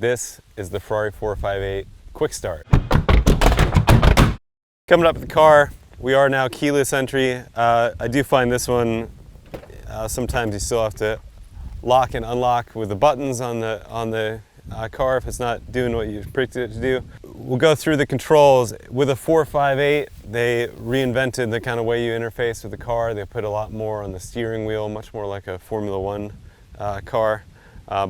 This is the Ferrari 458 Quick Start. Coming up with the car, we are now keyless entry. I do find this one, sometimes you still have to lock and unlock with the buttons on the car if it's not doing what you predicted it to do. We'll go through the controls. With a 458, they reinvented the kind of way you interface with the car. They put a lot more on the steering wheel, much more like a Formula One car.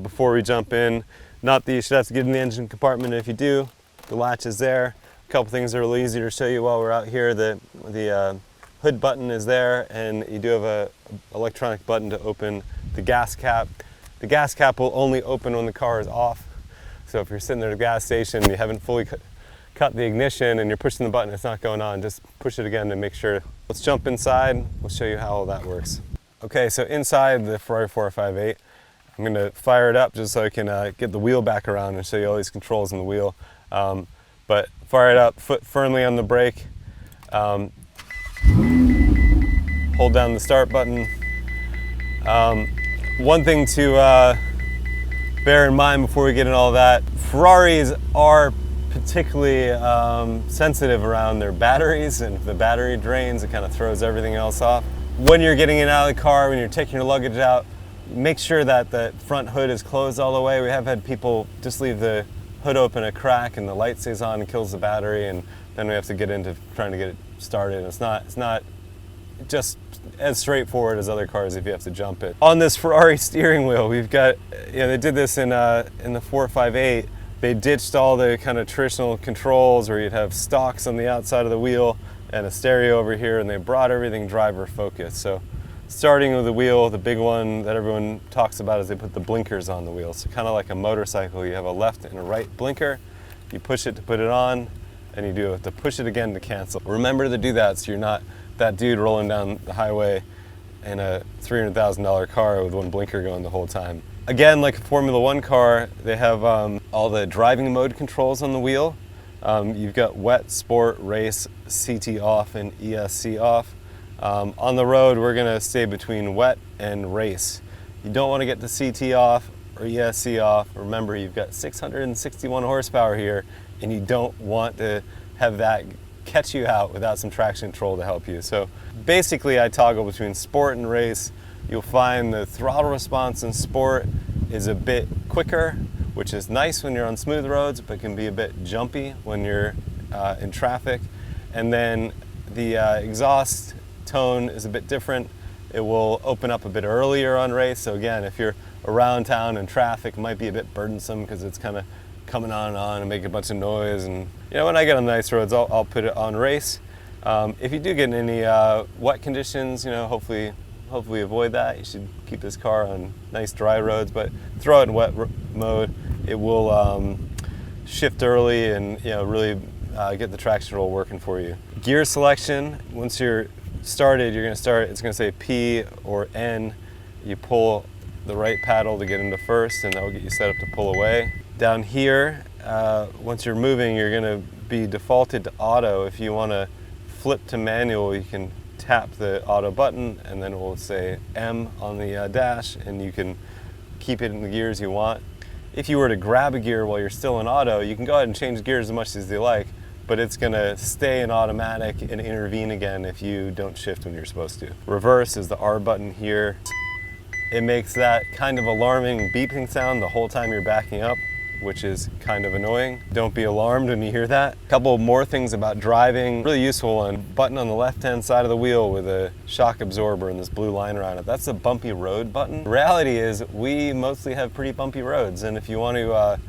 Before we jump in, not that you should have to get in the engine compartment. If you do, the latch is there. A couple things that are really easy to show you while we're out here. The hood button is there, and you do have a electronic button to open the gas cap. The gas cap will only open when the car is off. So if you're sitting there at a gas station and you haven't fully cut the ignition and you're pushing the button, it's not going on, just push it again to make sure. Let's jump inside. We'll show you how all that works. Okay, so inside the Ferrari 458, I'm going to fire it up just so I can get the wheel back around and show you all these controls in the wheel. But fire it up, foot firmly on the brake, hold down the start button. One thing to bear in mind before we get into all that, Ferraris are particularly sensitive around their batteries, and if the battery drains, it kind of throws everything else off. When you're getting in and out of the car, when you're taking your luggage out, make sure that the front hood is closed all the way. We have had people just leave the hood open a crack and the light stays on and kills the battery, and then we have to get into trying to get it started. It's not just as straightforward as other cars if you have to jump it. On this Ferrari steering wheel, we've got, they did this in the 458. They ditched all the kind of traditional controls where you'd have stalks on the outside of the wheel and a stereo over here, and they brought everything driver focused. So starting with the wheel, the big one that everyone talks about is they put the blinkers on the wheel. So kind of like a motorcycle, you have a left and a right blinker. You push it to put it on, and you do have to push it again to cancel. Remember to do that so you're not that dude rolling down the highway in a $300,000 car with one blinker going the whole time. Again, like a Formula One car, they have all the driving mode controls on the wheel. You've got wet, sport, race, CT off, and ESC off. On the road, we're gonna stay between wet and race. You don't wanna get the CT off or ESC off. Remember, you've got 661 horsepower here, and you don't want to have that catch you out without some traction control to help you. So basically I toggle between sport and race. You'll find the throttle response in sport is a bit quicker, which is nice when you're on smooth roads, but can be a bit jumpy when you're in traffic. And then the exhaust tone is a bit different. It will open up a bit earlier on race. So again, if you're around town in traffic, it might be a bit burdensome because it's kind of coming on and making a bunch of noise. And when I get on the nice roads, I'll put it on race. If you do get in any wet conditions, hopefully avoid that. You should keep this car on nice dry roads, but throw it in wet mode. It will shift early and really get the traction control working for you. Gear selection, once you're started, you're going to start, it's going to say P or N. You pull the right paddle to get into first, and that will get you set up to pull away. Down here, once you're moving, you're going to be defaulted to auto. If you want to flip to manual, you can tap the auto button, and then it will say M on the dash, and you can keep it in the gears you want. If you were to grab a gear while you're still in auto, you can go ahead and change gears as much as you like, but it's going to stay in automatic and intervene again if you don't shift when you're supposed to. Reverse is the R button here. It makes that kind of alarming beeping sound the whole time you're backing up, which is kind of annoying. Don't be alarmed when you hear that. A couple more things about driving. Really useful one. Button on the left-hand side of the wheel with a shock absorber and this blue line around it. That's the bumpy road button. The reality is we mostly have pretty bumpy roads, and if you want to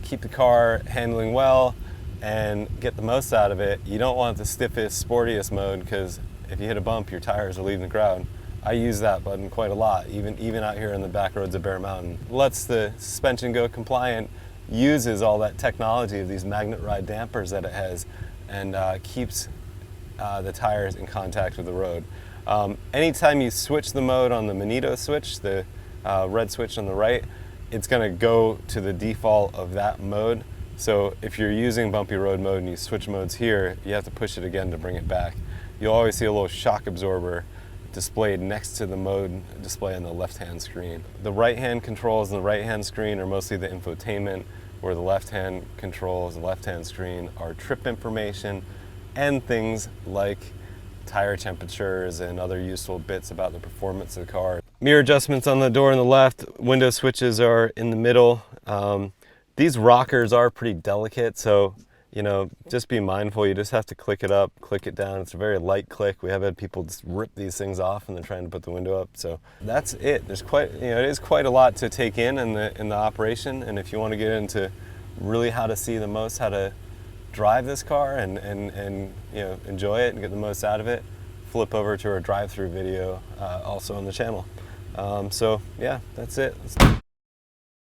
keep the car handling well and get the most out of it, you don't want the stiffest, sportiest mode, because if you hit a bump, your tires are leaving the ground. I use that button quite a lot, even out here in the back roads of Bear Mountain. Lets the suspension go compliant, uses all that technology of these magnet ride dampers that it has, and keeps the tires in contact with the road. Anytime you switch the mode on the Magneto switch, the red switch on the right, it's going to go to the default of that mode. So if you're using bumpy road mode and you switch modes here, you have to push it again to bring it back. You'll always see a little shock absorber displayed next to the mode display on the left-hand screen. The right-hand controls and the right-hand screen are mostly the infotainment, where the left-hand controls and left-hand screen are trip information and things like tire temperatures and other useful bits about the performance of the car. Mirror adjustments on the door on the left, window switches are in the middle. These rockers are pretty delicate, so just be mindful. You just have to click it up, click it down. It's a very light click. We have had people just rip these things off and they're trying to put the window up. So that's it. There's quite, it is quite a lot to take in the operation. And if you want to get into really how to see the most, how to drive this car and enjoy it and get the most out of it, flip over to our drive-through video also on the channel. So yeah, that's it.